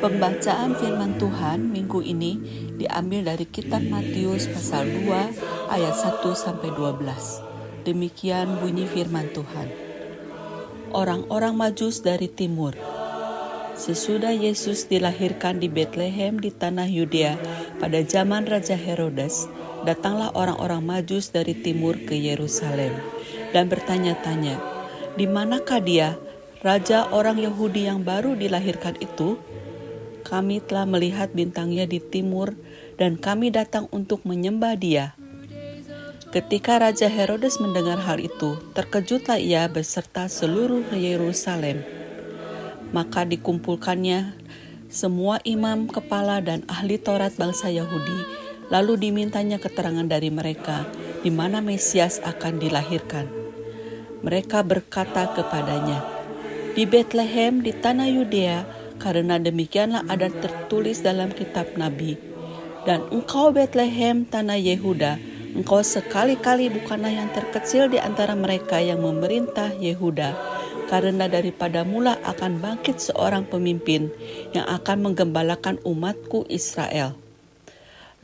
Pembacaan firman Tuhan minggu ini diambil dari kitab Matius pasal 2 ayat 1-12. Demikian bunyi firman Tuhan. Orang-orang Majus dari timur. Sesudah Yesus dilahirkan di Betlehem di tanah Yudea pada zaman Raja Herodes, datanglah orang-orang Majus dari timur ke Yerusalem dan bertanya-tanya, "Di manakah dia, Raja orang Yahudi yang baru dilahirkan itu? Kami telah melihat bintangnya di timur dan kami datang untuk menyembah dia." Ketika Raja Herodes mendengar hal itu, terkejutlah ia beserta seluruh Yerusalem. Maka dikumpulkannya semua imam kepala dan ahli Taurat bangsa Yahudi, lalu dimintanya keterangan dari mereka di mana Mesias akan dilahirkan. Mereka berkata kepadanya, "Di Betlehem di tanah Yudea, karena demikianlah ada tertulis dalam kitab Nabi. Dan engkau Betlehem tanah Yehuda, engkau sekali-kali bukanlah yang terkecil di antara mereka yang memerintah Yehuda, karena daripada mula akan bangkit seorang pemimpin yang akan menggembalakan umatku Israel."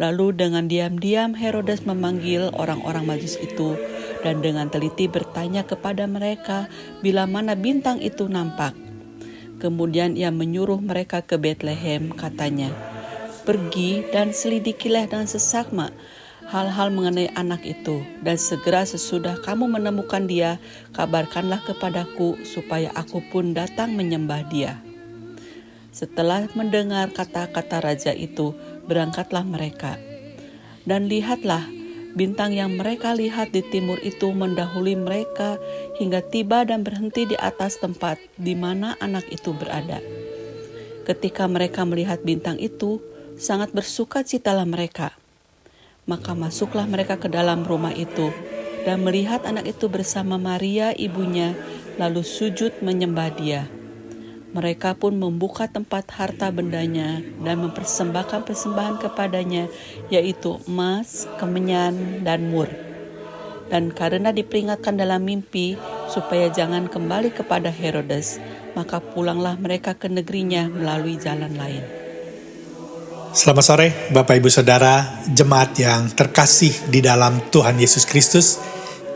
Lalu dengan diam-diam Herodes memanggil orang-orang Majus itu dan dengan teliti bertanya kepada mereka bila mana bintang itu nampak. Kemudian ia menyuruh mereka ke Betlehem, katanya, "Pergi dan selidikilah dengan seksama hal-hal mengenai anak itu, dan segera sesudah kamu menemukan dia, kabarkanlah kepadaku supaya aku pun datang menyembah dia." Setelah mendengar kata-kata raja itu, berangkatlah mereka. Dan lihatlah, bintang yang mereka lihat di timur itu mendahului mereka hingga tiba dan berhenti di atas tempat di mana anak itu berada. Ketika mereka melihat bintang itu, sangat bersukacitalah mereka. Maka masuklah mereka ke dalam rumah itu dan melihat anak itu bersama Maria ibunya, lalu sujud menyembah dia. Mereka pun membuka tempat harta bendanya dan mempersembahkan persembahan kepadanya, yaitu emas, kemenyan, dan mur. Dan karena diperingatkan dalam mimpi supaya jangan kembali kepada Herodes, maka pulanglah mereka ke negerinya melalui jalan lain. Selamat sore Bapak Ibu Saudara, jemaat yang terkasih di dalam Tuhan Yesus Kristus.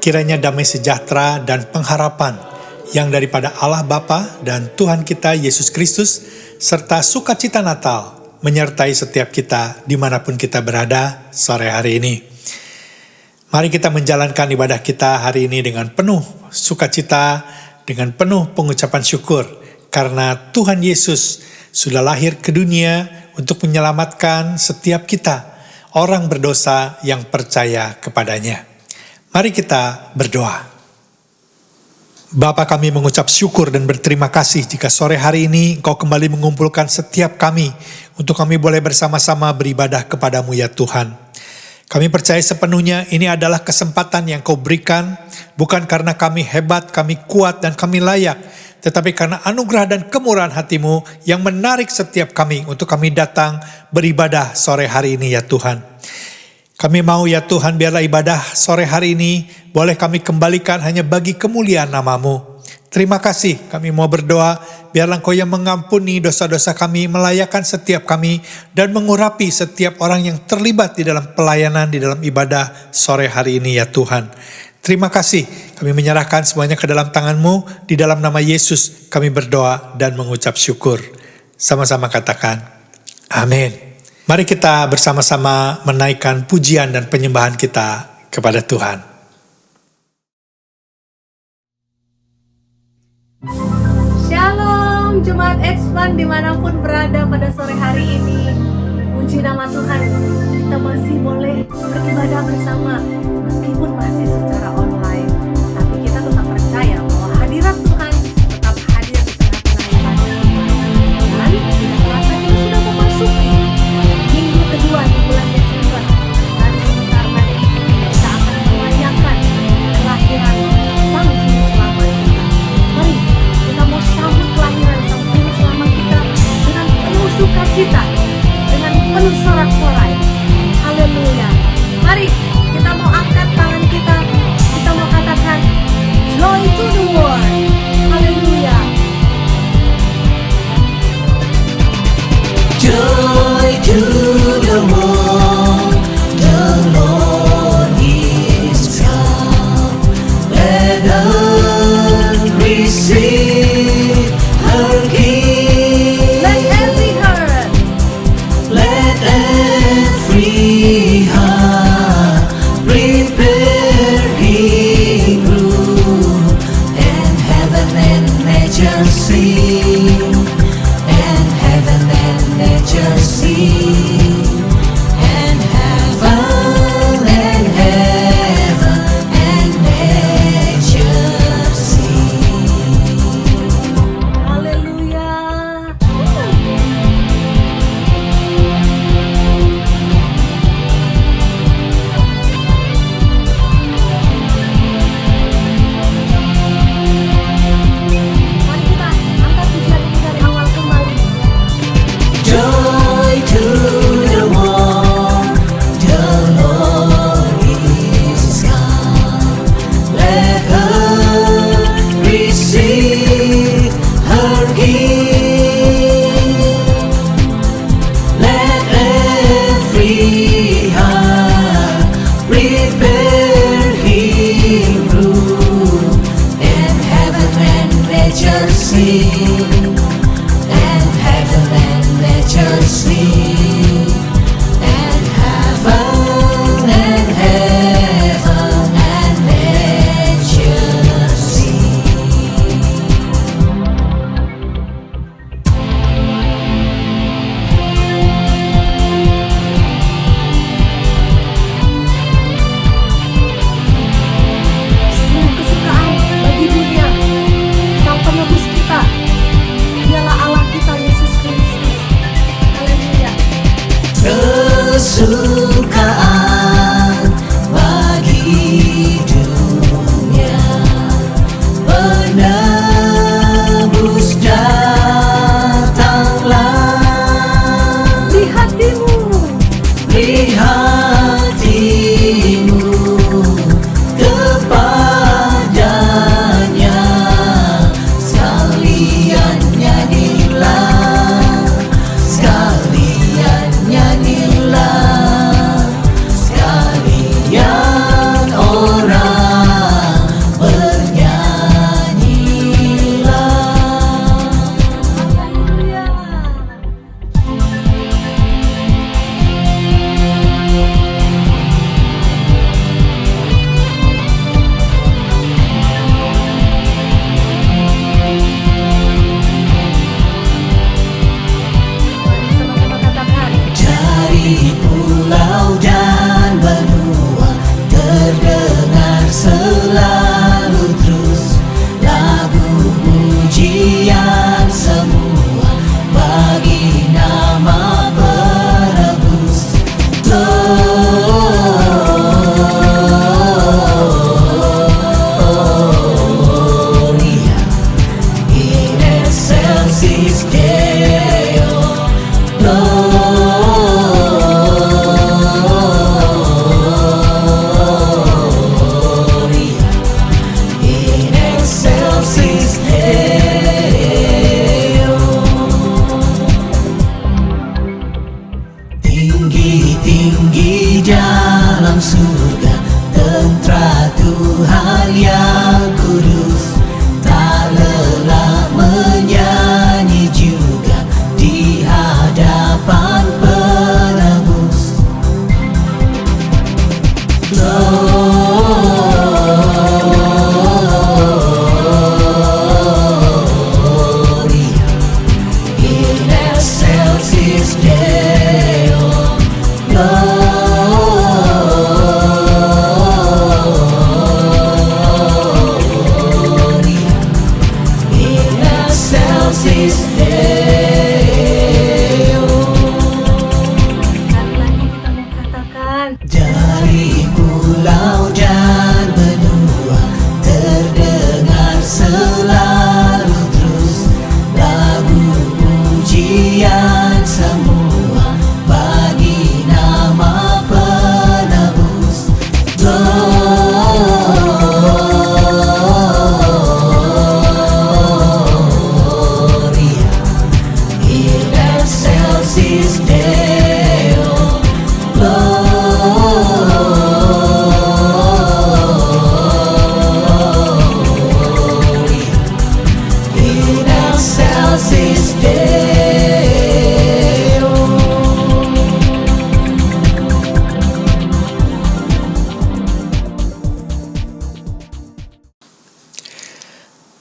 Kiranya damai sejahtera dan pengharapan yang daripada Allah Bapa dan Tuhan kita Yesus Kristus, serta sukacita Natal menyertai setiap kita dimanapun kita berada sore hari ini. Mari kita menjalankan ibadah kita hari ini dengan penuh sukacita, dengan penuh pengucapan syukur, karena Tuhan Yesus sudah lahir ke dunia untuk menyelamatkan setiap kita, orang berdosa yang percaya kepadanya. Mari kita berdoa. Bapa, kami mengucap syukur dan berterima kasih jika sore hari ini Engkau kembali mengumpulkan setiap kami untuk kami boleh bersama-sama beribadah kepadamu ya Tuhan. Kami percaya sepenuhnya ini adalah kesempatan yang Kau berikan, bukan karena kami hebat, kami kuat, dan kami layak, tetapi karena anugerah dan kemurahan hati-Mu yang menarik setiap kami untuk kami datang beribadah sore hari ini ya Tuhan. Kami mau ya Tuhan, biarlah ibadah sore hari ini boleh kami kembalikan hanya bagi kemuliaan nama-Mu. Terima kasih, kami mau berdoa, biarlah Engkau yang mengampuni dosa-dosa kami, melayakkan setiap kami, dan mengurapi setiap orang yang terlibat di dalam pelayanan, di dalam ibadah sore hari ini ya Tuhan. Terima kasih, kami menyerahkan semuanya ke dalam tangan-Mu, di dalam nama Yesus kami berdoa dan mengucap syukur. Sama-sama katakan, amin. Mari kita bersama-sama menaikkan pujian dan penyembahan kita kepada Tuhan. Shalom Jemaat Expand dimanapun berada pada sore hari ini. Puji nama Tuhan, kita masih boleh beribadah bersama meskipun masih secara online. Tapi kita tetap percaya bahwa hadirat Tuhan tetap hadir di tengah-tengah ibadah. Dan tidak terasa kita sudah memasuki minggu kedua di bulan Desember. Dan sebentar lagi kita akan merayakan kelahiran Sang Juru Selamat kita. Mari kita mau sambut kelahiran Sang Juru Selamat kita dengan penuh sukacita, dengan penuh sorak-sorai. Haleluya. Mari kita mau angkat tangan kita earth receive her King. Let every heart Let every heart prepare Him room, and heaven and nature sing, and heaven and nature sing, and heaven and nature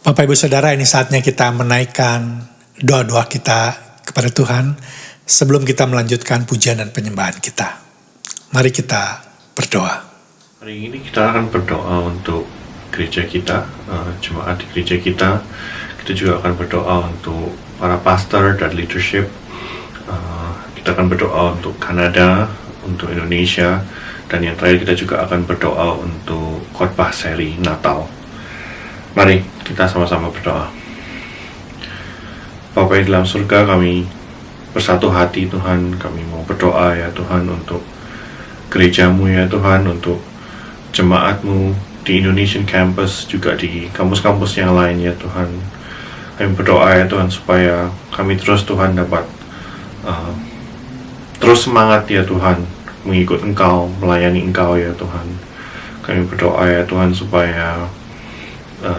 Bapak Ibu Saudara, ini saatnya kita menaikkan doa-doa kita kepada Tuhan sebelum kita melanjutkan pujian dan penyembahan kita. Mari kita berdoa. Hari ini kita akan berdoa untuk gereja kita, jemaat di gereja kita. Kita juga akan berdoa untuk para pastor dan leadership. Kita akan berdoa untuk Kanada, untuk Indonesia, dan yang terakhir kita juga akan berdoa untuk khotbah seri Natal. Mari kita sama-sama berdoa. Bapa yang dalam surga, kami bersatu hati Tuhan, kami mau berdoa ya Tuhan untuk gerejamu ya Tuhan, untuk jemaatmu di Indonesian Campus, juga di kampus-kampus yang lain ya Tuhan. Kami berdoa ya Tuhan supaya kami terus Tuhan dapat terus semangat ya Tuhan mengikut Engkau, melayani Engkau ya Tuhan. Kami berdoa ya Tuhan supaya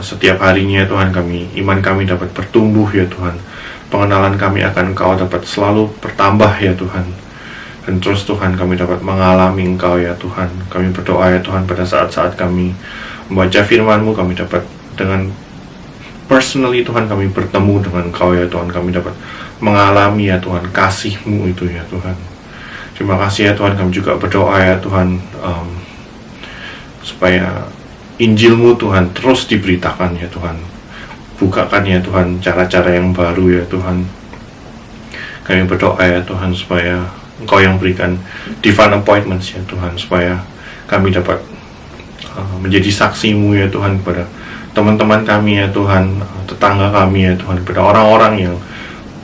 setiap harinya Tuhan iman kami dapat bertumbuh ya Tuhan. Pengenalan kami akan Engkau dapat selalu bertambah ya Tuhan. Dan terus Tuhan kami dapat mengalami Engkau ya Tuhan. Kami berdoa ya Tuhan pada saat-saat kami membaca firman-Mu, kami dapat dengan personally Tuhan kami bertemu dengan Engkau ya Tuhan. Kami dapat mengalami ya Tuhan kasih-Mu itu ya Tuhan. Terima kasih ya Tuhan, kami juga berdoa ya Tuhan supaya Injil-Mu Tuhan terus diberitakan ya Tuhan. Bukakan ya Tuhan cara-cara yang baru ya Tuhan. Kami berdoa ya Tuhan supaya Engkau yang berikan divine appointments ya Tuhan, supaya kami dapat menjadi saksi-Mu ya Tuhan kepada teman-teman kami ya Tuhan, tetangga kami ya Tuhan, kepada orang-orang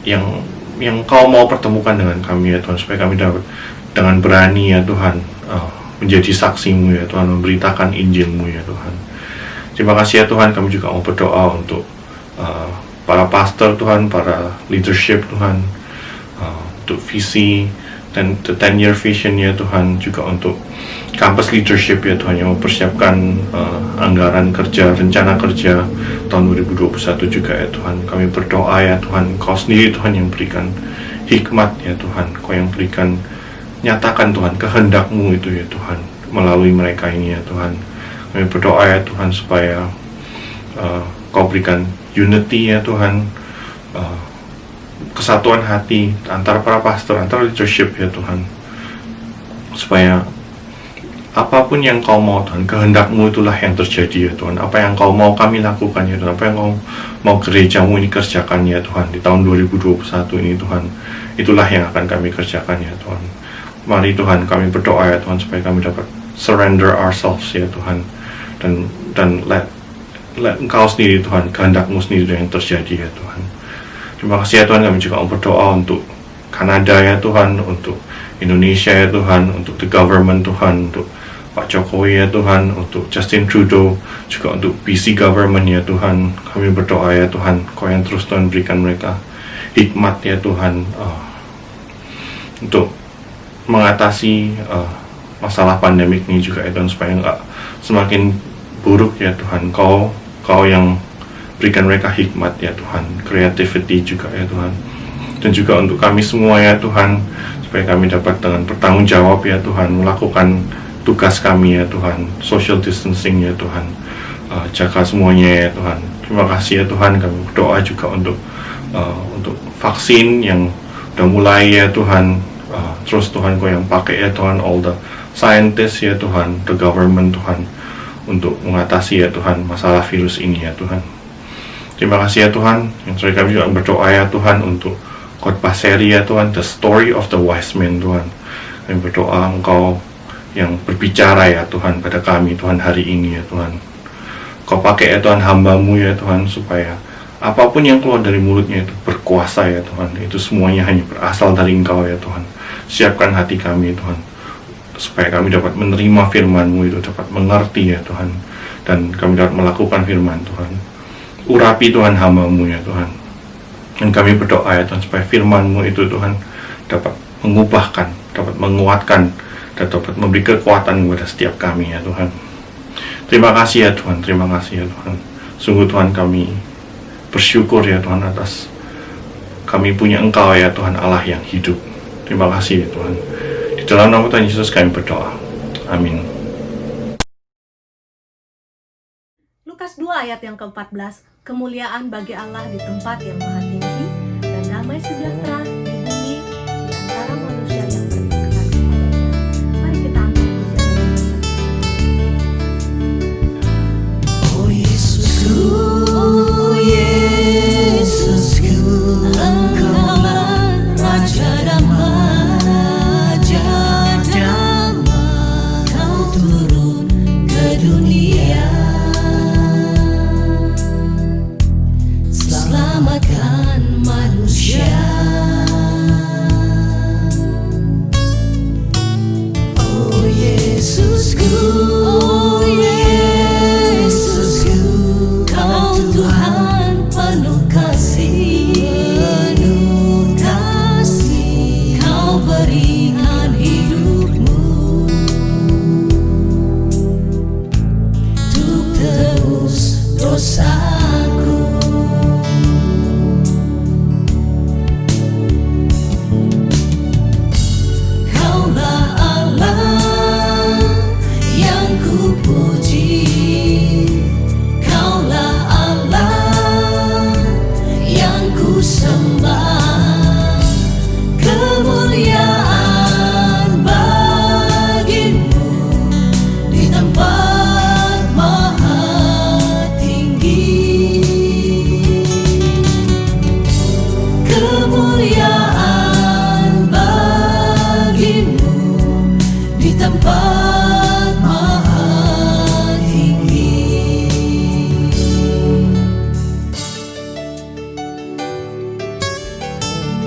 yang Engkau mau pertemukan dengan kami ya Tuhan, supaya kami dapat dengan berani ya Tuhan menjadi saksi-Mu ya Tuhan, memberitakan Injil-Mu ya Tuhan. Terima kasih ya Tuhan, kami juga mau berdoa untuk para pastor Tuhan, para leadership Tuhan, untuk visi dan the 10-year vision ya Tuhan, juga untuk campus leadership ya Tuhan, yang mempersiapkan anggaran kerja, rencana kerja tahun 2021 juga ya Tuhan. Kami berdoa ya Tuhan, Kau sendiri Tuhan yang berikan hikmat ya Tuhan, Kau yang berikan, nyatakan Tuhan kehendak-Mu itu ya Tuhan melalui mereka ini ya Tuhan. Kami berdoa ya Tuhan supaya Kau berikan unity ya Tuhan, kesatuan hati antara para pastor, antara leadership ya Tuhan, supaya apapun yang Kau mau Tuhan, kehendak-Mu itulah yang terjadi ya Tuhan. Apa yang Kau mau kami lakukan ya Tuhan, apa yang Kau mau gereja-Mu ini kerjakan ya Tuhan di tahun 2021 ini Tuhan, itulah yang akan kami kerjakan ya Tuhan. Mari Tuhan kami berdoa ya Tuhan supaya kami dapat surrender ourselves ya Tuhan, dan let Engkau sendiri Tuhan, kehendak-Mu sendiri yang terjadi ya Tuhan. Terima kasih ya Tuhan, kami juga mau berdoa untuk Kanada ya Tuhan, untuk Indonesia ya Tuhan, untuk the government Tuhan, untuk Pak Jokowi ya Tuhan, untuk Justin Trudeau, juga untuk BC government ya Tuhan. Kami berdoa ya Tuhan, Kau yang terus Tuhan berikan mereka hikmat ya Tuhan, untuk mengatasi masalah pandemik ini juga ya Tuhan, supaya enggak semakin buruk ya Tuhan. Kau yang berikan mereka hikmat ya Tuhan, creativity juga ya Tuhan. Dan juga untuk kami semua ya Tuhan, supaya kami dapat dengan bertanggung jawab ya Tuhan, melakukan tugas kami ya Tuhan, social distancing ya Tuhan, jaga semuanya ya Tuhan. Terima kasih ya Tuhan, kami berdoa juga untuk vaksin yang udah mulai ya Tuhan. Terus Tuhan Kau yang pakai ya Tuhan, all the scientists ya Tuhan, the government Tuhan, untuk mengatasi ya Tuhan masalah virus ini ya Tuhan. Terima kasih ya Tuhan. Yang terakhir kami juga berdoa ya Tuhan untuk khotbah seri ya Tuhan, the story of the wise men Tuhan. Kami berdoa Engkau yang berbicara ya Tuhan pada kami Tuhan hari ini ya Tuhan. Kau pakai ya Tuhan hamba-Mu ya Tuhan, supaya apapun yang keluar dari mulutnya itu berkuasa ya Tuhan. Itu semuanya hanya berasal dari Engkau ya Tuhan. Siapkan hati kami Tuhan, supaya kami dapat menerima firman-Mu itu, dapat mengerti ya Tuhan, dan kami dapat melakukan firman Tuhan. Urapi Tuhan hamba-Mu ya Tuhan. Dan kami berdoa ya Tuhan, supaya firman-Mu itu Tuhan dapat mengubahkan, dapat menguatkan, dan dapat memberi kekuatan kepada setiap kami ya Tuhan. Terima kasih ya Tuhan, terima kasih ya Tuhan. Sungguh Tuhan kami bersyukur ya Tuhan atas kami punya Engkau ya Tuhan, Allah yang hidup. Terima kasih ya Tuhan. Di dalam nama Tuhan Yesus kami berdoa. Amin. Lukas 2 ayat yang ke-14, kemuliaan bagi Allah di tempat yang maha tinggi, dan damai sejahtera di bumi di antara manusia yang berkenan kepadanya. Mari kita angkat pujian ini bersama. Oh Yesusku, Yesusku, Engkaulah Raja damai, Kau turun ke dunia, selamatkan manusia. Oh Yesusku, Kau Tuhan penuh kasih, Kau berikan hidupmu untuk tebus dosaku. Kaulah Allah yang ku puji, Kaulah Allah yang ku sembah, kemuliaan bagimu di tempat maha tinggi, kemuliaan bagimu di tempat maha tinggi.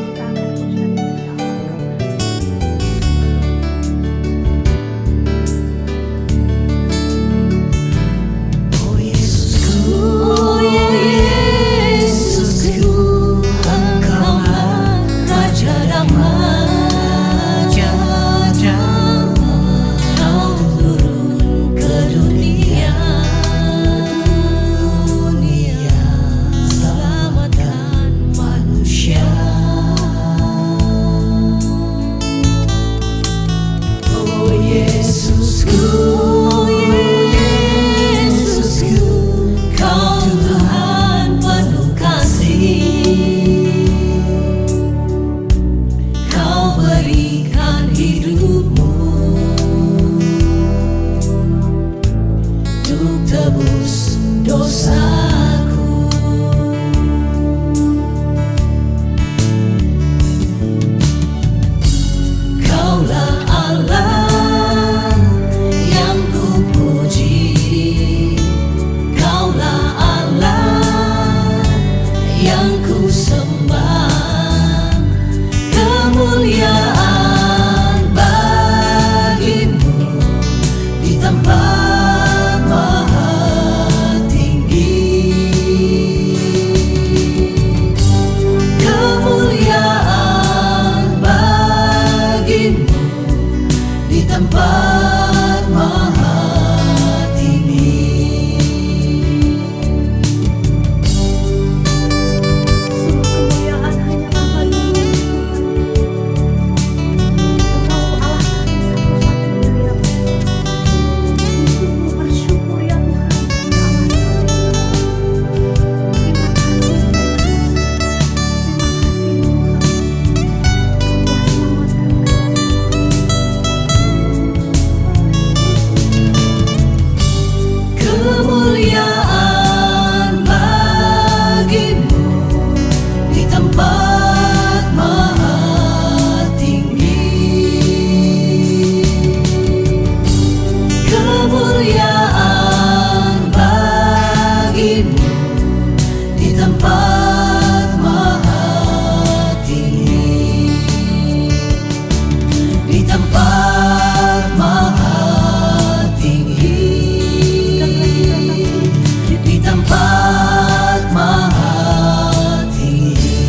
Kita angkat pujian ini bagi Allah. Oh Yesusku, Engkaulah Raja damai, Kau turun ke dunia, selamatkan manusia. Oh Yesusku, Kau Tuhan penuh kasih, Kau berikan hidupmu untuk tebus dosaku. Kaulah Allah yang ku puji, Kaulah Allah yang ku sembah, kemuliaan bagimu di tempat maha tinggi, kemuliaan bagimu di tempat maha tinggi. Semua kemuliaan hanyalah bagimu, Tuhan. Engkau Allah kami satu-satunya ya Allah. Sungguh bersyukur ya Tuhan, ya Allah yang terima kasih Tuhan. Terima kasih Tuhan. Tuhan selamatkan kami. Kemuliaan bagimu di tempat maha tinggi, kemuliaan bagimu di tempat maha tinggi, di tempat maha tinggi, di tempat maha tinggi.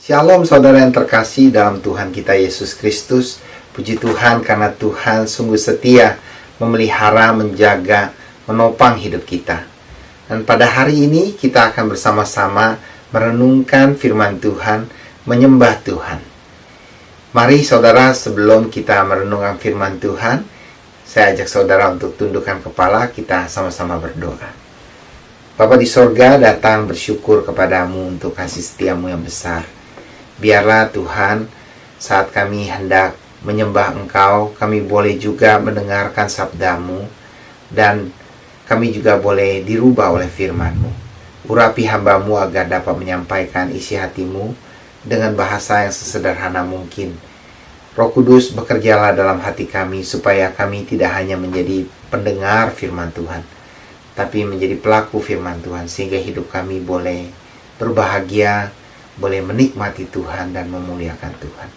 Shalom saudara yang terkasih dalam Tuhan kita Yesus Kristus. Puji Tuhan karena Tuhan sungguh setia memelihara, menjaga, menopang hidup kita. Dan pada hari ini kita akan bersama-sama merenungkan firman Tuhan, menyembah Tuhan. Mari saudara, sebelum kita merenungkan firman Tuhan, saya ajak saudara untuk tundukkan kepala, kita sama-sama berdoa. Bapa di sorga, datang bersyukur kepadamu untuk kasih setiamu yang besar. Biarlah Tuhan, saat kami hendak menyembah Engkau, kami boleh juga mendengarkan sabdamu, dan kami juga boleh dirubah oleh firman-Mu. Urapi hamba-Mu agar dapat menyampaikan isi hatimu dengan bahasa yang sesederhana mungkin. Roh Kudus, bekerjalah dalam hati kami supaya kami tidak hanya menjadi pendengar firman Tuhan, tapi menjadi pelaku firman Tuhan, sehingga hidup kami boleh berbahagia, boleh menikmati Tuhan dan memuliakan Tuhan.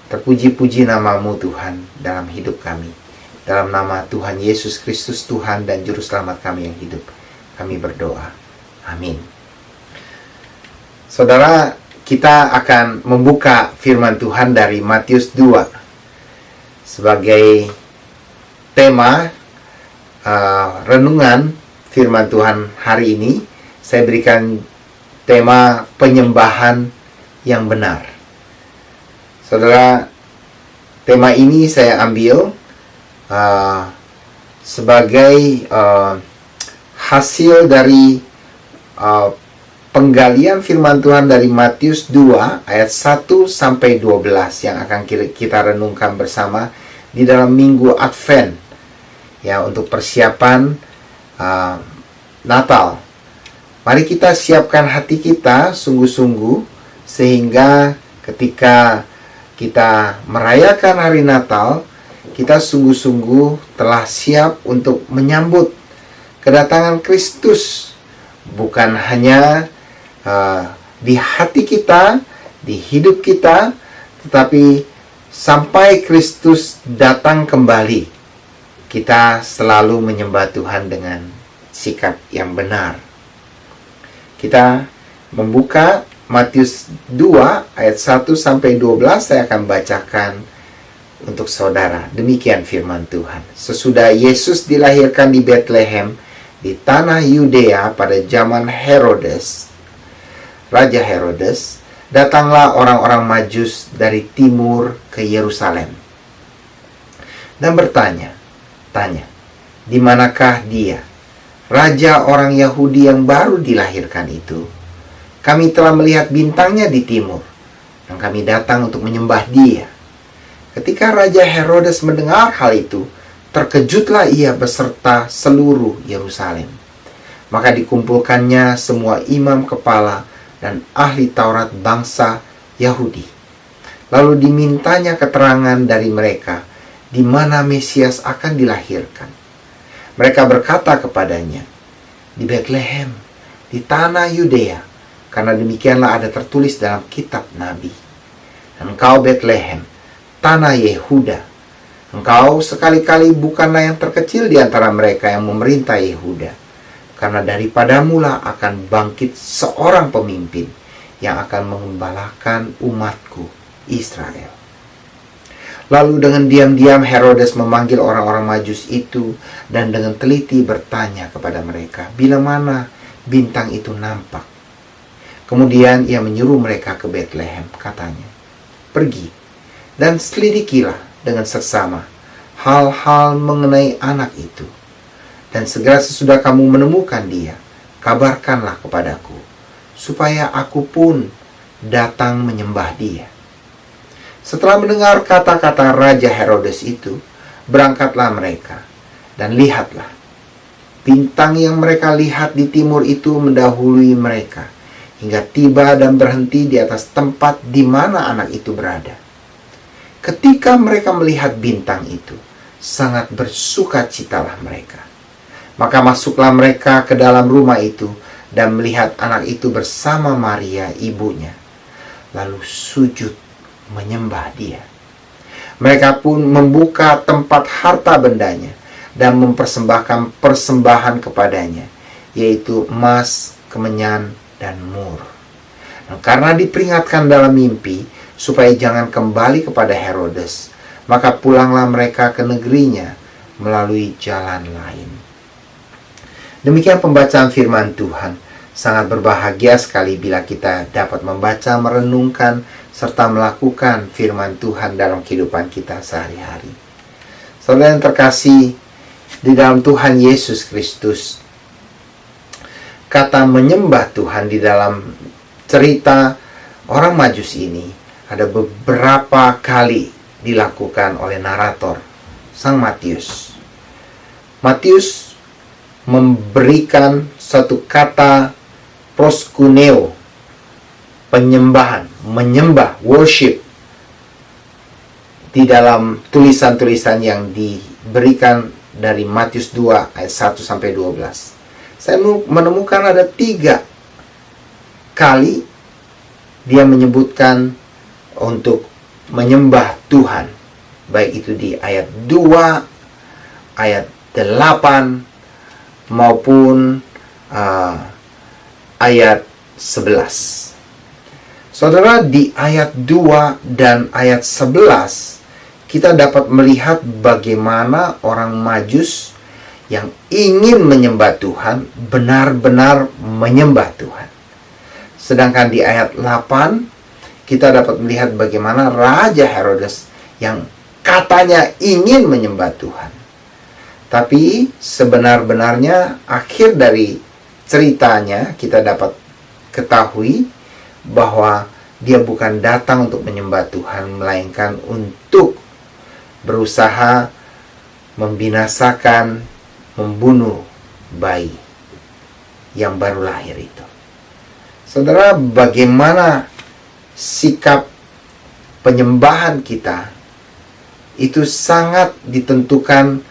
Terpuji-puji nama-Mu Tuhan dalam hidup kami. Dalam nama Tuhan Yesus Kristus, Tuhan dan Juru Selamat kami yang hidup, kami berdoa. Amin. Saudara, kita akan membuka firman Tuhan dari Matius 2 sebagai tema renungan firman Tuhan hari ini. Saya berikan tema penyembahan yang benar. Saudara, tema ini saya ambil sebagai hasil dari penggalian firman Tuhan dari Matius 2 ayat 1 sampai 12 yang akan kita renungkan bersama di dalam minggu Advent, ya, untuk persiapan Natal. Mari kita siapkan hati kita sungguh-sungguh, sehingga ketika kita merayakan hari Natal, kita sungguh-sungguh telah siap untuk menyambut kedatangan Kristus. Bukan hanya di hati kita, di hidup kita, tetapi sampai Kristus datang kembali, kita selalu menyembah Tuhan dengan sikap yang benar. Kita membuka Matius 2 ayat 1 sampai 12, saya akan bacakan untuk saudara. Demikian firman Tuhan. Sesudah Yesus dilahirkan di Bethlehem di tanah Yudea pada zaman Herodes, Raja Herodes, datanglah orang-orang Majus dari timur ke Yerusalem dan bertanya, di manakah dia, raja orang Yahudi yang baru dilahirkan itu? Kami telah melihat bintangnya di timur, dan kami datang untuk menyembah dia. Ketika Raja Herodes mendengar hal itu, terkejutlah ia beserta seluruh Yerusalem. Maka dikumpulkannya semua imam kepala dan ahli Taurat bangsa Yahudi. Lalu dimintanya keterangan dari mereka di mana Mesias akan dilahirkan. Mereka berkata kepadanya, di Bethlehem, di tanah Yudea, karena demikianlah ada tertulis dalam kitab Nabi. Engkau Bethlehem, tanah Yehuda, engkau sekali-kali bukanlah yang terkecil di antara mereka yang memerintah Yehuda, karena daripadamulah akan bangkit seorang pemimpin yang akan mengembalakan umatku Israel. Lalu dengan diam-diam Herodes memanggil orang-orang Majus itu dan dengan teliti bertanya kepada mereka, bila mana bintang itu nampak. Kemudian ia menyuruh mereka ke Bethlehem, katanya, pergi dan selidikilah dengan seksama hal-hal mengenai anak itu. Dan segera sesudah kamu menemukan dia, kabarkanlah kepadaku, supaya aku pun datang menyembah dia. Setelah mendengar kata-kata Raja Herodes itu, berangkatlah mereka, dan lihatlah, bintang yang mereka lihat di timur itu mendahului mereka, hingga tiba dan berhenti di atas tempat di mana anak itu berada. Ketika mereka melihat bintang itu, sangat bersukacitalah mereka. Maka masuklah mereka ke dalam rumah itu dan melihat anak itu bersama Maria ibunya, lalu sujud menyembah dia. Mereka pun membuka tempat harta bendanya dan mempersembahkan persembahan kepadanya, yaitu emas, kemenyan, dan mur. Nah, karena diperingatkan dalam mimpi supaya jangan kembali kepada Herodes, maka pulanglah mereka ke negerinya melalui jalan lain. Demikian pembacaan firman Tuhan. Sangat berbahagia sekali bila kita dapat membaca, merenungkan serta melakukan firman Tuhan dalam kehidupan kita sehari-hari. Saudara yang terkasih di dalam Tuhan Yesus Kristus, kata menyembah Tuhan di dalam cerita orang Majus ini ada beberapa kali dilakukan oleh narator, Sang Matius. Matius memberikan satu kata proskuneo, penyembahan, menyembah, worship, di dalam tulisan-tulisan yang diberikan dari Matius 2 ayat 1 sampai 12. Saya menemukan ada 3 kali dia menyebutkan untuk menyembah Tuhan, baik itu di ayat 2, ayat 8 maupun ayat 11. Saudara, di ayat 2 dan ayat 11 kita dapat melihat bagaimana orang Majus yang ingin menyembah Tuhan benar-benar menyembah Tuhan. Sedangkan di ayat 8 kita dapat melihat bagaimana Raja Herodes yang katanya ingin menyembah Tuhan, tapi sebenar-benarnya akhir dari ceritanya kita dapat ketahui bahwa dia bukan datang untuk menyembah Tuhan, melainkan untuk berusaha membinasakan, membunuh bayi yang baru lahir itu. Saudara, bagaimana sikap penyembahan kita itu sangat ditentukan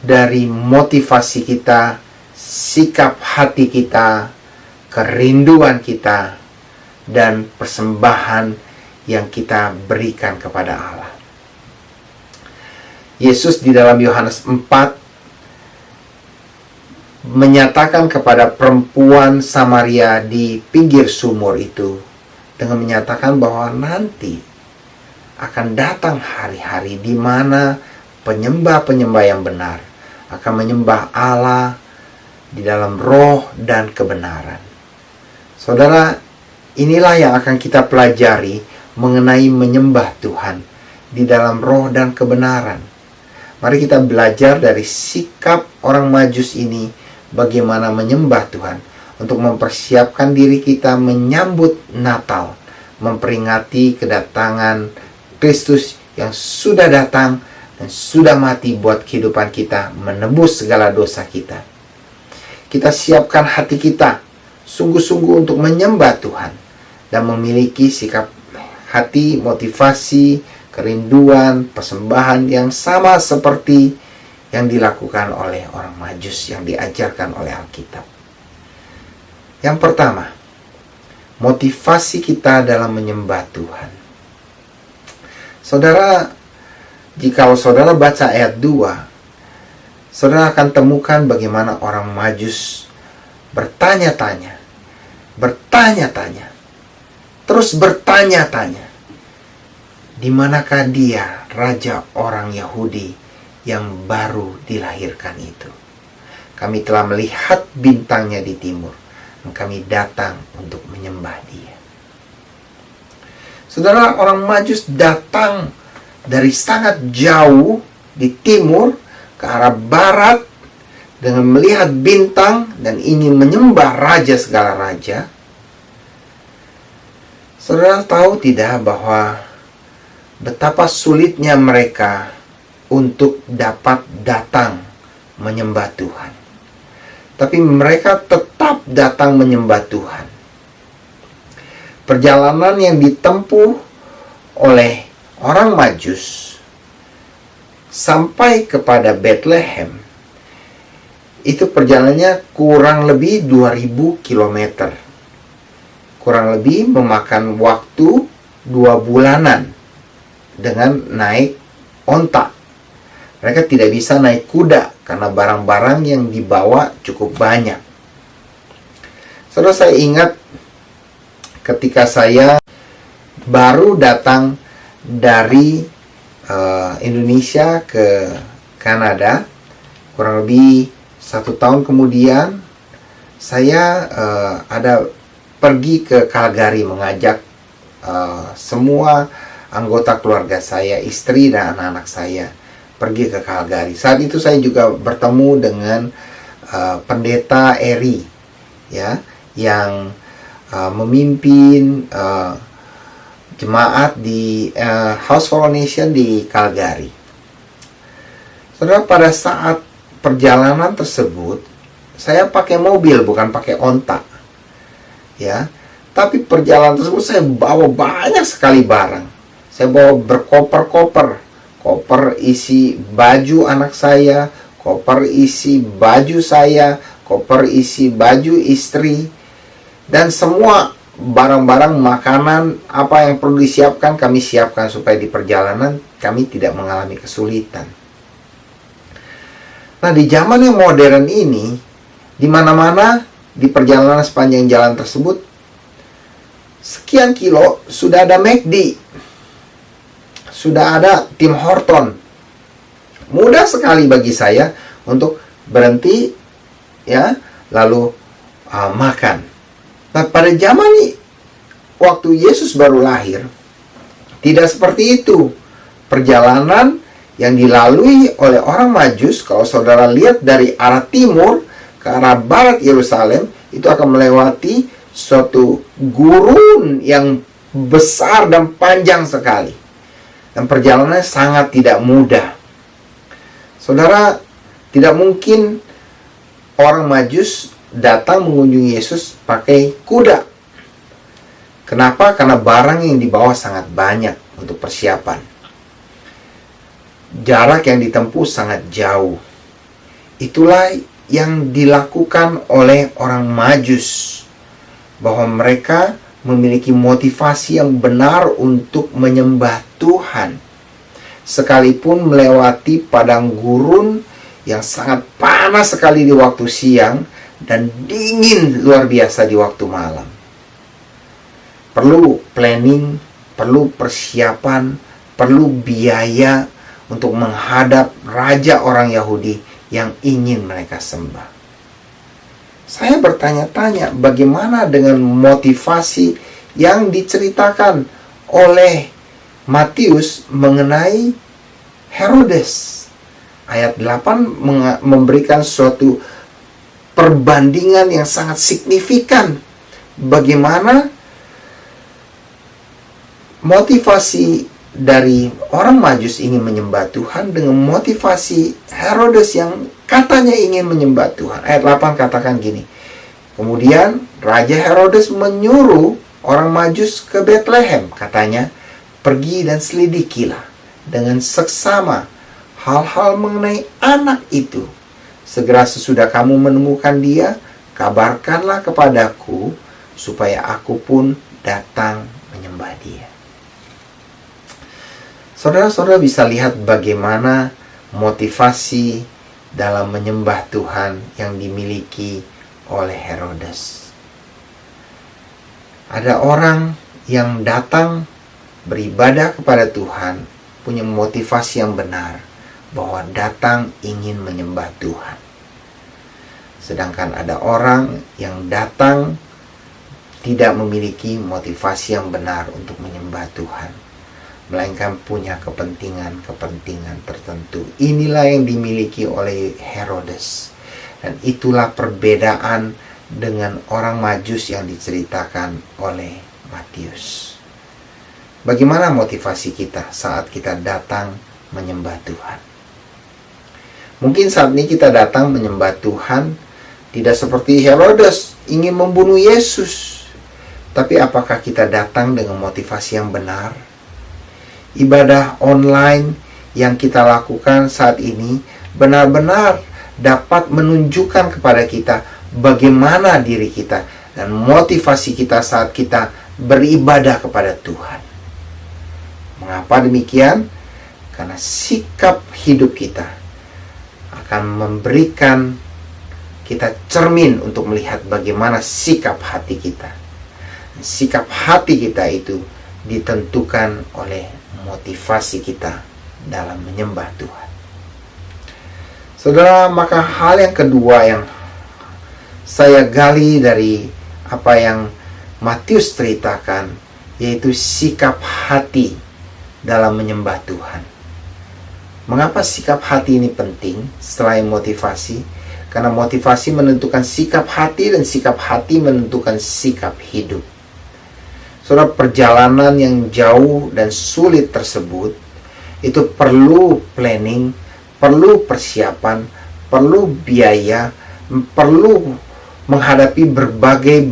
dari motivasi kita, sikap hati kita, kerinduan kita, dan persembahan yang kita berikan kepada Allah. Yesus di dalam Yohanes 4 menyatakan kepada perempuan Samaria di pinggir sumur itu dengan menyatakan bahwa nanti akan datang hari-hari di mana penyembah-penyembah yang benar akan menyembah Allah di dalam roh dan kebenaran. Saudara, inilah yang akan kita pelajari mengenai menyembah Tuhan di dalam roh dan kebenaran. Mari kita belajar dari sikap orang Majus ini bagaimana menyembah Tuhan untuk mempersiapkan diri kita menyambut Natal, memperingati kedatangan Kristus yang sudah datang dan sudah mati buat kehidupan kita, menebus segala dosa kita. Kita siapkan hati kita sungguh-sungguh untuk menyembah Tuhan dan memiliki sikap hati, motivasi, kerinduan, persembahan yang sama seperti yang dilakukan oleh orang Majus yang diajarkan oleh Alkitab. Yang pertama, motivasi kita dalam menyembah Tuhan. Saudara, jika saudara baca ayat 2, saudara akan temukan bagaimana orang Majus bertanya-tanya, terus bertanya-tanya, di manakah dia, raja orang Yahudi yang baru dilahirkan itu? Kami telah melihat bintangnya di timur, dan kami datang untuk menyembah dia. Saudara, orang Majus datang dari sangat jauh di timur ke arah barat dengan melihat bintang dan ingin menyembah raja segala raja. Saudara tahu tidak bahwa betapa sulitnya mereka untuk dapat datang menyembah Tuhan. Tapi mereka tetap datang menyembah Tuhan. Perjalanan yang ditempuh oleh orang Majus sampai kepada Bethlehem itu perjalanannya kurang lebih 2000 km. Kurang lebih memakan waktu 2 bulanan dengan naik onta. Mereka tidak bisa naik kuda karena barang-barang yang dibawa cukup banyak. Saudara, saya ingat ketika saya baru datang dari Indonesia ke Kanada, kurang lebih 1 tahun kemudian saya ada pergi ke Calgary mengajak semua anggota keluarga saya, istri dan anak-anak saya pergi ke Calgary. Saat itu saya juga bertemu dengan pendeta Eri, ya, yang memimpin jemaat di House for All Nation di Calgary. Saudara, pada saat perjalanan tersebut, saya pakai mobil, bukan pakai onta, ya. Tapi perjalanan tersebut saya bawa banyak sekali barang. Saya bawa berkoper-koper, koper isi baju anak saya, koper isi baju saya, koper isi baju istri, dan semua barang-barang makanan apa yang perlu disiapkan kami siapkan supaya di perjalanan kami tidak mengalami kesulitan. Nah, di zaman yang modern ini, di mana-mana di perjalanan sepanjang jalan tersebut, sekian kilo sudah ada McD, sudah ada Tim Horton. Mudah sekali bagi saya untuk berhenti, ya, lalu makan. Nah, pada zaman ini, waktu Yesus baru lahir, tidak seperti itu. Perjalanan yang dilalui oleh orang Majus, kalau saudara lihat dari arah timur ke arah barat Yerusalem, itu akan melewati suatu gurun yang besar dan panjang sekali. Dan perjalanannya sangat tidak mudah. Saudara, tidak mungkin orang Majus datang mengunjungi Yesus pakai kuda. Kenapa? Karena barang yang dibawa sangat banyak untuk persiapan. Jarak yang ditempuh sangat jauh. Itulah yang dilakukan oleh orang Majus, bahwa mereka memiliki motivasi yang benar untuk menyembah Tuhan, sekalipun melewati padang gurun yang sangat panas sekali di waktu siang dan dingin luar biasa di waktu malam. Perlu planning, perlu persiapan, perlu biaya untuk menghadap raja orang Yahudi yang ingin mereka sembah. Saya bertanya-tanya, bagaimana dengan motivasi yang diceritakan oleh Matius mengenai Herodes? Ayat 8 memberikan suatu perbandingan yang sangat signifikan. Bagaimana motivasi dari orang Majus ingin menyembah Tuhan dengan motivasi Herodes yang katanya ingin menyembah Tuhan. Ayat 8 katakan gini, kemudian Raja Herodes menyuruh orang Majus ke Betlehem. Katanya, pergi dan selidikilah dengan seksama hal-hal mengenai anak itu. Segera sesudah kamu menemukan dia, kabarkanlah kepadaku, supaya aku pun datang menyembah dia. Saudara-saudara bisa lihat bagaimana motivasi dalam menyembah Tuhan yang dimiliki oleh Herodes. Ada orang yang datang beribadah kepada Tuhan, punya motivasi yang benar, bahwa datang ingin menyembah Tuhan. Sedangkan ada orang yang datang tidak memiliki motivasi yang benar untuk menyembah Tuhan, melainkan punya kepentingan-kepentingan tertentu. Inilah yang dimiliki oleh Herodes. Dan itulah perbedaan dengan orang Majus yang diceritakan oleh Matius. Bagaimana motivasi kita saat kita datang menyembah Tuhan? Mungkin saat ini kita datang menyembah Tuhan tidak seperti Herodes ingin membunuh Yesus. Tapi apakah kita datang dengan motivasi yang benar? Ibadah online yang kita lakukan saat ini benar-benar dapat menunjukkan kepada kita bagaimana diri kita dan motivasi kita saat kita beribadah kepada Tuhan. Mengapa demikian? Karena sikap hidup kita akan memberikan kita cermin untuk melihat bagaimana sikap hati kita. Sikap hati kita itu ditentukan oleh motivasi kita dalam menyembah Tuhan. Saudara, maka hal yang kedua yang saya gali dari apa yang Matius ceritakan, yaitu sikap hati dalam menyembah Tuhan. Mengapa sikap hati ini penting selain motivasi? Karena motivasi menentukan sikap hati dan sikap hati menentukan sikap hidup. Saudara, perjalanan yang jauh dan sulit tersebut itu perlu planning, perlu persiapan, perlu biaya, perlu menghadapi berbagai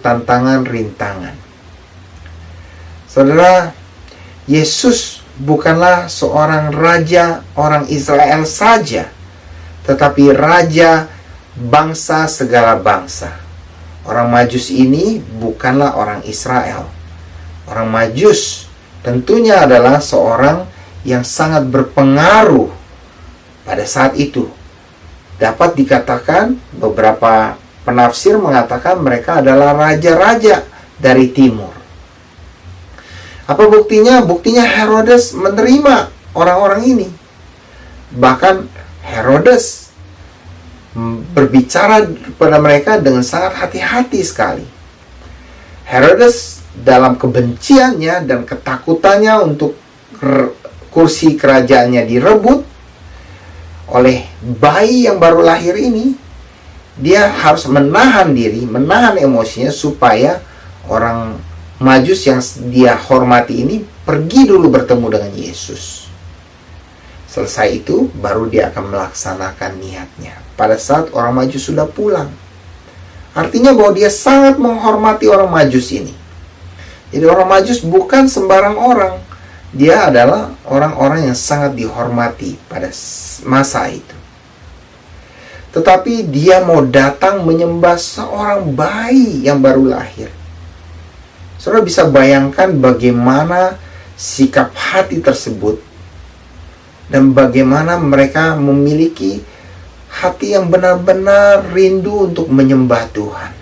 tantangan rintangan. Saudara, Yesus bukanlah seorang raja orang Israel saja, tetapi raja bangsa segala bangsa. Orang Majus ini bukanlah orang Israel. Orang Majus tentunya adalah seorang yang sangat berpengaruh pada saat itu. Dapat dikatakan, beberapa penafsir mengatakan mereka adalah raja-raja dari timur. Apa buktinya? Buktinya Herodes menerima orang-orang ini. Bahkan Herodes berbicara kepada mereka dengan sangat hati-hati sekali. Herodes dalam kebenciannya dan ketakutannya untuk kursi kerajaannya direbut oleh bayi yang baru lahir ini, dia harus menahan diri, menahan emosinya supaya orang Majus yang dia hormati ini pergi dulu bertemu dengan Yesus. Selesai itu, baru dia akan melaksanakan niatnya pada saat orang Majus sudah pulang. Artinya bahwa dia sangat menghormati orang Majus ini. Jadi orang Majus bukan sembarang orang. Dia adalah orang-orang yang sangat dihormati pada masa itu. Tetapi dia mau datang menyembah seorang bayi yang baru lahir. Saudara bisa bayangkan bagaimana sikap hati tersebut dan bagaimana mereka memiliki hati yang benar-benar rindu untuk menyembah Tuhan.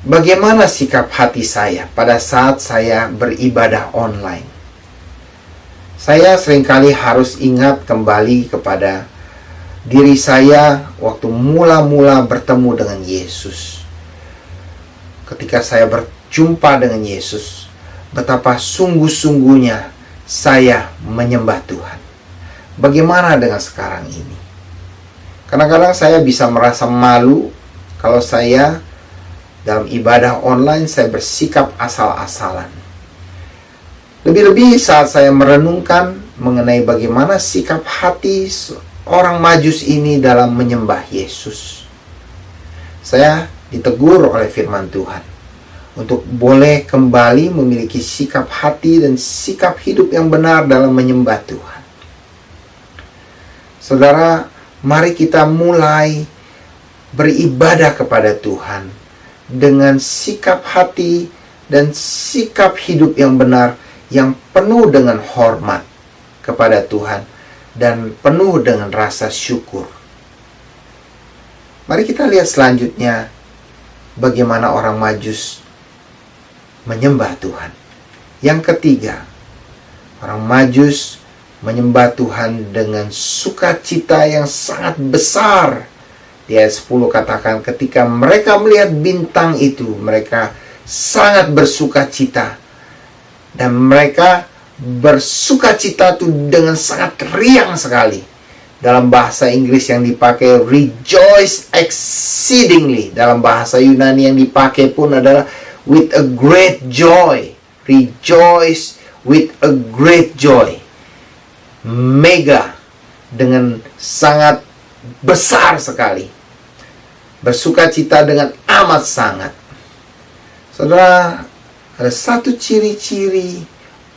Bagaimana sikap hati saya pada saat saya beribadah online? Saya seringkali harus ingat kembali kepada diri saya waktu mula-mula bertemu dengan Yesus. Ketika saya berjumpa dengan Yesus, betapa sungguh-sungguhnya saya menyembah Tuhan. Bagaimana dengan sekarang ini? Kadang-kadang saya bisa merasa malu kalau saya dalam ibadah online saya bersikap asal-asalan. Lebih-lebih saat saya merenungkan mengenai bagaimana sikap hati orang Majus ini dalam menyembah Yesus. Saya ditegur oleh firman Tuhan untuk boleh kembali memiliki sikap hati dan sikap hidup yang benar dalam menyembah Tuhan. Saudara, mari kita mulai beribadah kepada Tuhan dengan sikap hati dan sikap hidup yang benar, yang penuh dengan hormat kepada Tuhan dan penuh dengan rasa syukur. Mari kita lihat selanjutnya bagaimana orang Majus menyembah Tuhan. Yang ketiga, orang Majus menyembah Tuhan dengan sukacita yang sangat besar. Di ayat 10 katakan, ketika mereka melihat bintang itu, mereka sangat bersukacita. Dan mereka bersukacita itu dengan sangat riang sekali. Dalam bahasa Inggris yang dipakai rejoice exceedingly. Dalam bahasa Yunani yang dipakai pun adalah with a great joy. Rejoice with a great joy. Mega, dengan sangat besar sekali. Bersukacita dengan amat sangat. Saudara, ada satu ciri-ciri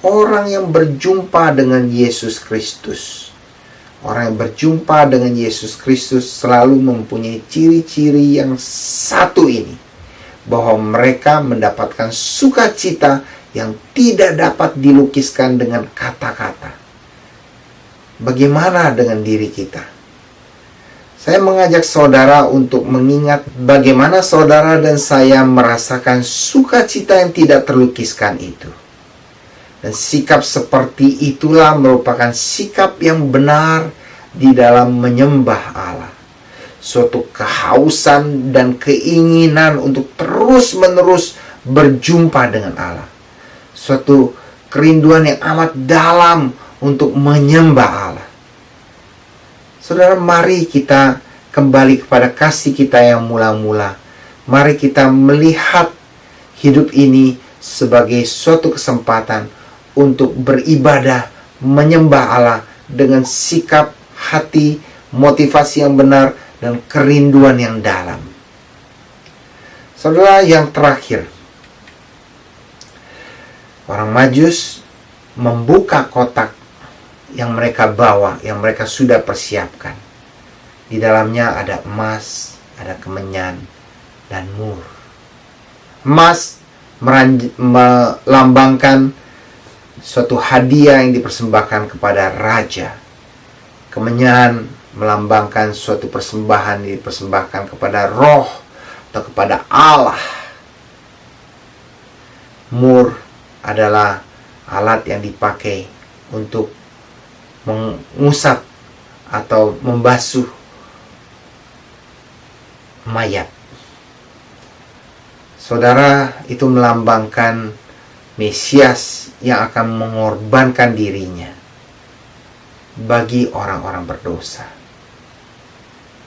orang yang berjumpa dengan Yesus Kristus. Orang yang berjumpa dengan Yesus Kristus selalu mempunyai ciri-ciri yang satu ini, bahwa mereka mendapatkan sukacita yang tidak dapat dilukiskan dengan kata-kata. Bagaimana dengan diri kita? Saya mengajak saudara untuk mengingat bagaimana saudara dan saya merasakan sukacita yang tidak terlukiskan itu. Dan sikap seperti itulah merupakan sikap yang benar di dalam menyembah Allah. Suatu kehausan dan keinginan untuk terus-menerus berjumpa dengan Allah. Suatu kerinduan yang amat dalam untuk menyembah Allah. Saudara, mari kita kembali kepada kasih kita yang mula-mula. Mari kita melihat hidup ini sebagai suatu kesempatan untuk beribadah, menyembah Allah dengan sikap hati, motivasi yang benar, dan kerinduan yang dalam. Saudara, yang terakhir, orang Majus membuka kotak yang mereka bawa, yang mereka sudah persiapkan. Di dalamnya ada emas, ada kemenyan, dan mur. Emas melambangkan suatu hadiah yang dipersembahkan kepada raja. Kemenyan melambangkan suatu persembahan yang dipersembahkan kepada roh atau kepada Allah. Mur adalah alat yang dipakai untuk mengusap atau membasuh mayat. Saudara, itu melambangkan Mesias yang akan mengorbankan dirinya bagi orang-orang berdosa.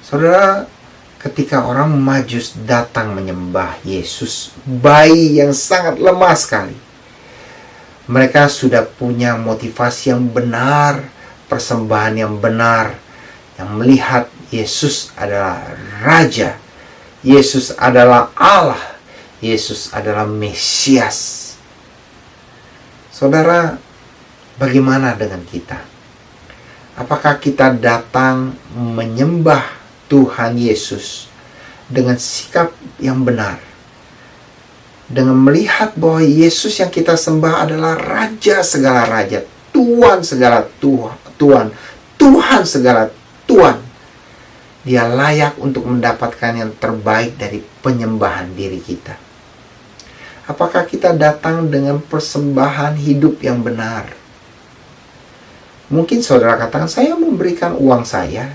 Saudara, ketika orang Majus datang menyembah Yesus, bayi yang sangat lemah sekali, mereka sudah punya motivasi yang benar, persembahan yang benar, yang melihat Yesus adalah Raja, Yesus adalah Allah, Yesus adalah Mesias. Saudara, bagaimana dengan kita? Apakah kita datang menyembah Tuhan Yesus dengan sikap yang benar, dengan melihat bahwa Yesus yang kita sembah adalah Raja segala Raja, Tuhan segala Tuhan, Tuhan segala Tuhan? Dia layak untuk mendapatkan yang terbaik dari penyembahan diri kita. Apakah kita datang dengan persembahan hidup yang benar? Mungkin saudara katakan, saya memberikan uang saya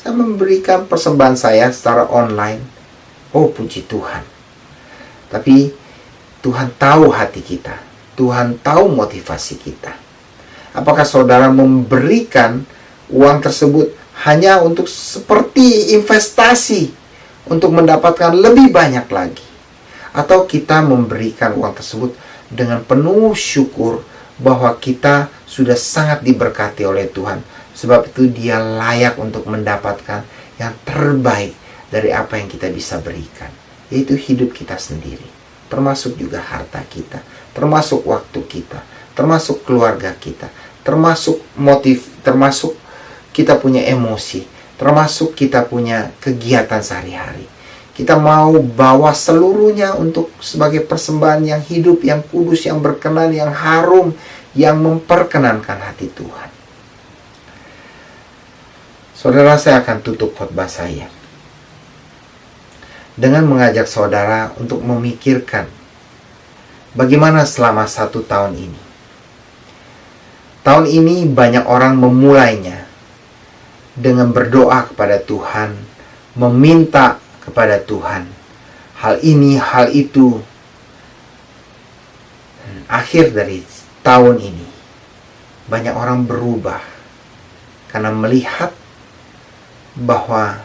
memberikan persembahan saya secara online. Oh, puji Tuhan. Tapi Tuhan tahu hati kita. Tuhan tahu motivasi kita. Apakah saudara memberikan uang tersebut hanya untuk seperti investasi, untuk mendapatkan lebih banyak lagi? Atau kita memberikan uang tersebut dengan penuh syukur bahwa kita sudah sangat diberkati oleh Tuhan, sebab itu Dia layak untuk mendapatkan yang terbaik dari apa yang kita bisa berikan, yaitu hidup kita sendiri, termasuk juga harta kita, termasuk waktu kita, termasuk keluarga kita, termasuk motif, termasuk kita punya emosi, termasuk kita punya kegiatan sehari-hari. Kita mau bawa seluruhnya untuk sebagai persembahan yang hidup, yang kudus, yang berkenan, yang harum, yang memperkenankan hati Tuhan. Saudara, saya akan tutup khotbah saya dengan mengajak saudara untuk memikirkan bagaimana selama 1 tahun ini. Tahun ini banyak orang memulainya dengan berdoa kepada Tuhan, meminta kepada Tuhan hal ini, hal itu. Akhir dari tahun ini, banyak orang berubah karena melihat bahwa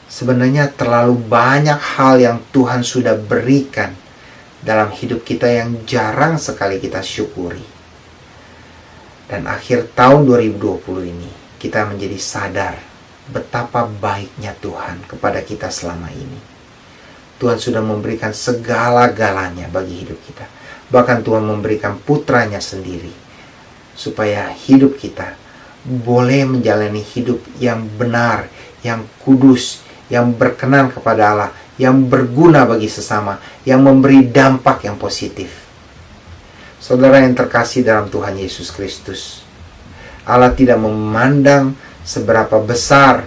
sebenarnya terlalu banyak hal yang Tuhan sudah berikan dalam hidup kita yang jarang sekali kita syukuri. Dan akhir tahun 2020 ini, kita menjadi sadar betapa baiknya Tuhan kepada kita selama ini. Tuhan sudah memberikan segala-galanya bagi hidup kita. Bahkan Tuhan memberikan putranya sendiri, supaya hidup kita boleh menjalani hidup yang benar, yang kudus, yang berkenan kepada Allah, yang berguna bagi sesama, yang memberi dampak yang positif. Saudara yang terkasih dalam Tuhan Yesus Kristus, Allah tidak memandang seberapa besar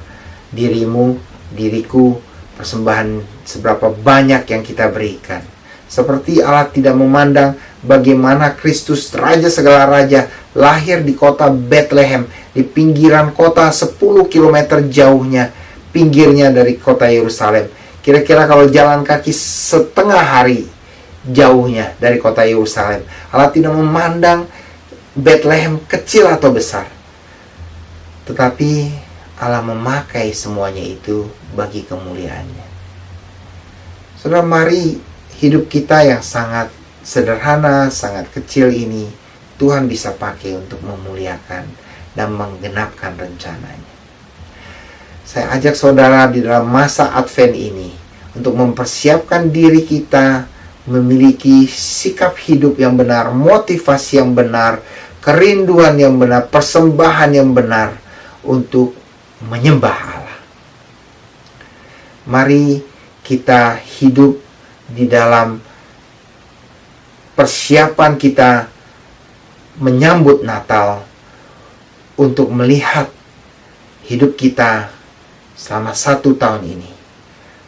dirimu, diriku, persembahan seberapa banyak yang kita berikan. Seperti Allah tidak memandang bagaimana Kristus, Raja segala Raja, lahir di kota Bethlehem, di pinggiran kota 10 km jauhnya, pinggirnya dari kota Yerusalem. Kira-kira kalau jalan kaki setengah hari, jauhnya dari kota Yerusalem. Allah tidak memandang Bethlehem kecil atau besar, tetapi Allah memakai semuanya itu bagi kemuliaannya. Saudara, mari hidup kita yang sangat sederhana, sangat kecil ini Tuhan bisa pakai untuk memuliakan dan menggenapkan rencananya. Saya ajak saudara di dalam masa Advent ini untuk mempersiapkan diri kita memiliki sikap hidup yang benar, motivasi yang benar, kerinduan yang benar, persembahan yang benar untuk menyembah Allah. Mari kita hidup di dalam persiapan kita menyambut Natal untuk melihat hidup kita selama 1 tahun ini.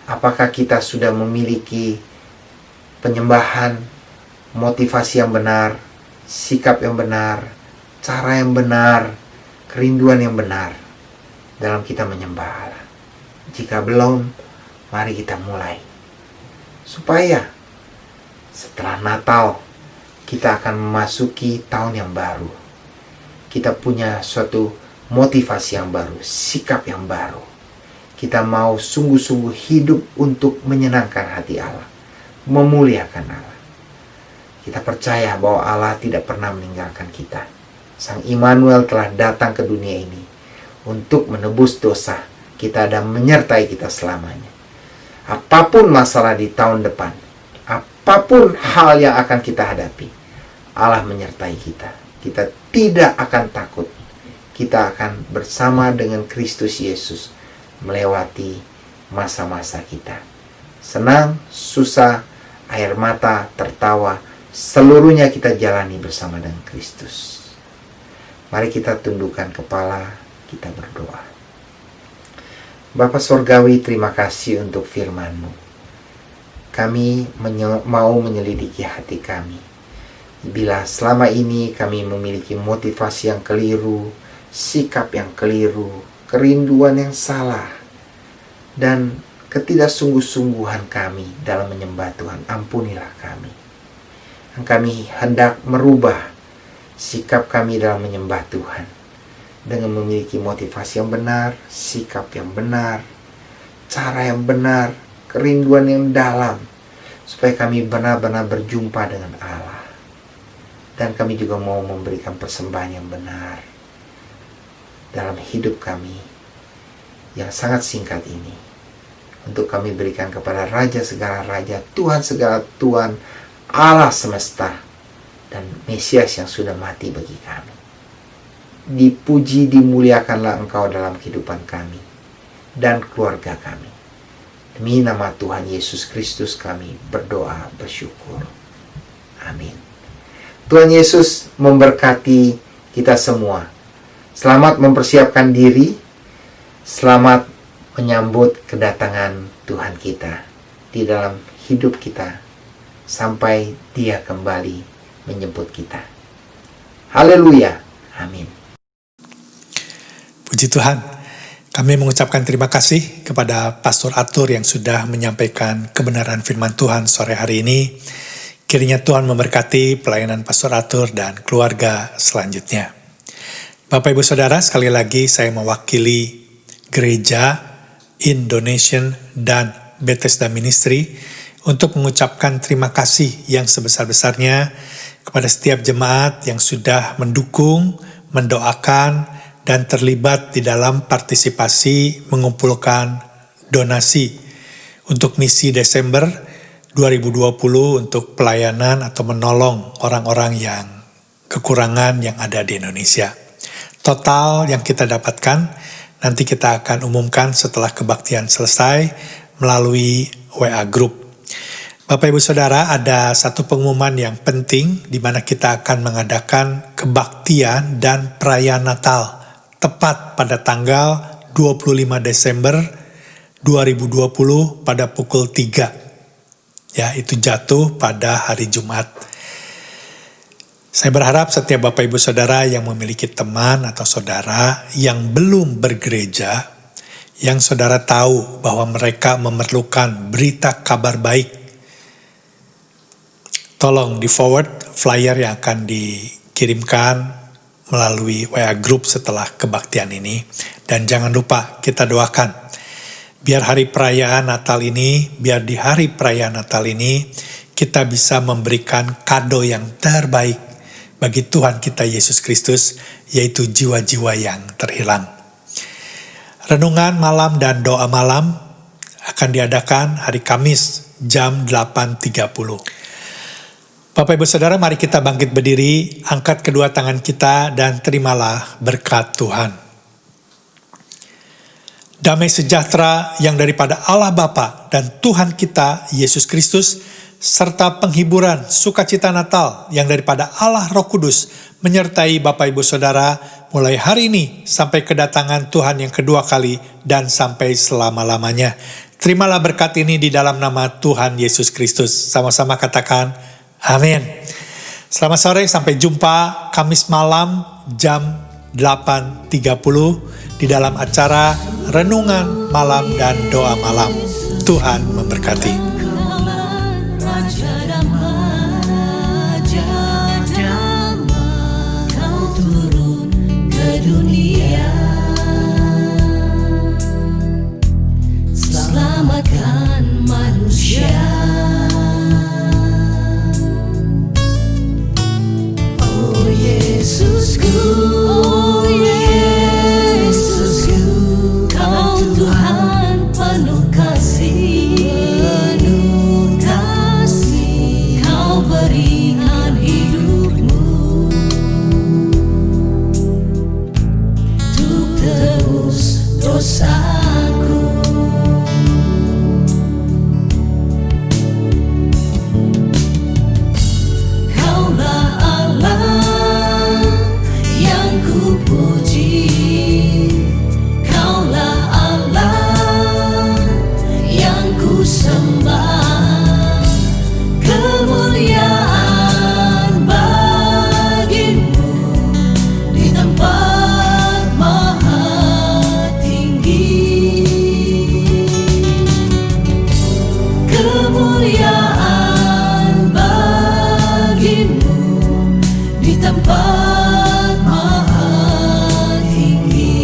Apakah kita sudah memiliki penyembahan, motivasi yang benar, sikap yang benar, cara yang benar, kerinduan yang benar dalam kita menyembah Allah? Jika belum, mari kita mulai. Supaya setelah Natal, kita akan memasuki tahun yang baru. Kita punya suatu motivasi yang baru, sikap yang baru. Kita mau sungguh-sungguh hidup untuk menyenangkan hati Allah, memuliakan Allah. Kita percaya bahwa Allah tidak pernah meninggalkan kita. Sang Immanuel telah datang ke dunia ini untuk menebus dosa kita dan menyertai kita selamanya. Apapun masalah di tahun depan, apapun hal yang akan kita hadapi, Allah menyertai kita. Kita tidak akan takut. Kita akan bersama dengan Kristus Yesus melewati masa-masa kita. Senang, susah, air mata, tertawa, seluruhnya kita jalani bersama dengan Kristus. Mari kita tundukkan kepala, kita berdoa. Bapa Surgawi, terima kasih untuk firman-Mu. Kami mau menyelidiki hati kami. Bila selama ini kami memiliki motivasi yang keliru, sikap yang keliru, kerinduan yang salah, dan ketidaksungguh-sungguhan kami dalam menyembah Tuhan, ampunilah kami. Kami hendak merubah sikap kami dalam menyembah Tuhan dengan memiliki motivasi yang benar, sikap yang benar, cara yang benar, kerinduan yang dalam, supaya kami benar-benar berjumpa dengan Allah. Dan kami juga mau memberikan persembahan yang benar dalam hidup kami yang sangat singkat ini, untuk kami berikan kepada Raja segala Raja, Tuhan segala Tuhan, Allah semesta, dan Mesias yang sudah mati bagi kami. Dipuji, dimuliakanlah Engkau dalam kehidupan kami dan keluarga kami. Demi nama Tuhan Yesus Kristus kami berdoa, bersyukur. Amin. Tuhan Yesus memberkati kita semua. Selamat mempersiapkan diri. Selamat menyambut kedatangan Tuhan kita di dalam hidup kita sampai Dia kembali menjemput kita. Haleluya. Amin. Puji Tuhan, kami mengucapkan terima kasih kepada Pastor Arthur yang sudah menyampaikan kebenaran firman Tuhan sore hari ini. Kiranya Tuhan memberkati pelayanan Pastor Arthur dan keluarga selanjutnya. Bapak Ibu Saudara, sekali lagi saya mewakili Gereja Indonesian dan Bethesda Ministry untuk mengucapkan terima kasih yang sebesar-besarnya kepada setiap jemaat yang sudah mendukung, mendoakan, dan terlibat di dalam partisipasi mengumpulkan donasi untuk misi Desember 2020 untuk pelayanan atau menolong orang-orang yang kekurangan yang ada di Indonesia. Total yang kita dapatkan nanti kita akan umumkan setelah kebaktian selesai melalui WA Group. Bapak Ibu Saudara, ada satu pengumuman yang penting di mana kita akan mengadakan kebaktian dan perayaan Natal tepat pada tanggal 25 Desember 2020 pada pukul 3. Ya, itu jatuh pada hari Jumat. Saya berharap setiap Bapak Ibu Saudara yang memiliki teman atau saudara yang belum bergereja, yang saudara tahu bahwa mereka memerlukan berita kabar baik tolong di forward flyer yang akan dikirimkan melalui WA Group setelah kebaktian ini. Dan jangan lupa kita doakan, biar hari perayaan Natal ini, biar di hari perayaan Natal ini, kita bisa memberikan kado yang terbaik bagi Tuhan kita Yesus Kristus, yaitu jiwa-jiwa yang terhilang. Renungan malam dan doa malam akan diadakan hari Kamis jam 8.30. Bapak Ibu Saudara, mari kita bangkit berdiri, angkat kedua tangan kita dan terimalah berkat Tuhan. Damai sejahtera yang daripada Allah Bapa dan Tuhan kita Yesus Kristus, serta penghiburan sukacita Natal yang daripada Allah Roh Kudus menyertai Bapak Ibu Saudara mulai hari ini sampai kedatangan Tuhan yang kedua kali dan sampai selama-lamanya. Terimalah berkat ini di dalam nama Tuhan Yesus Kristus. Sama-sama katakan amin. Selamat sore, sampai jumpa Kamis malam jam 8.30 di dalam acara Renungan Malam dan Doa Malam. Tuhan memberkati. Raja damai, kau turun ke dunia, selamatkan manusia. Oh Yesusku, kau Tuhan penuh kasih, berikan hidupmu untuk tebus dosaku. Kaulah Allah yang ku puji, Kaulah Allah yang ku sembah. Kemuliaan bagimu di tempat maha tinggi. Kemuliaan bagimu di tempat maha tinggi.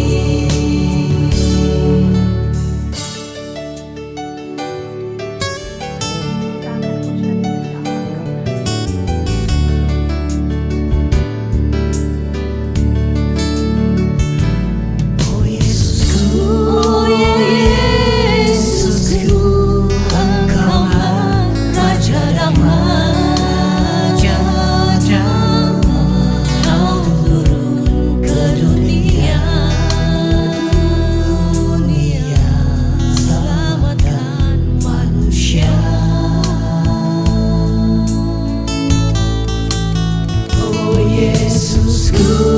Oh Yesusku, Engkaulah Raja damai, Kau turun ke dunia, selamatkan manusia. Oh Yesusku,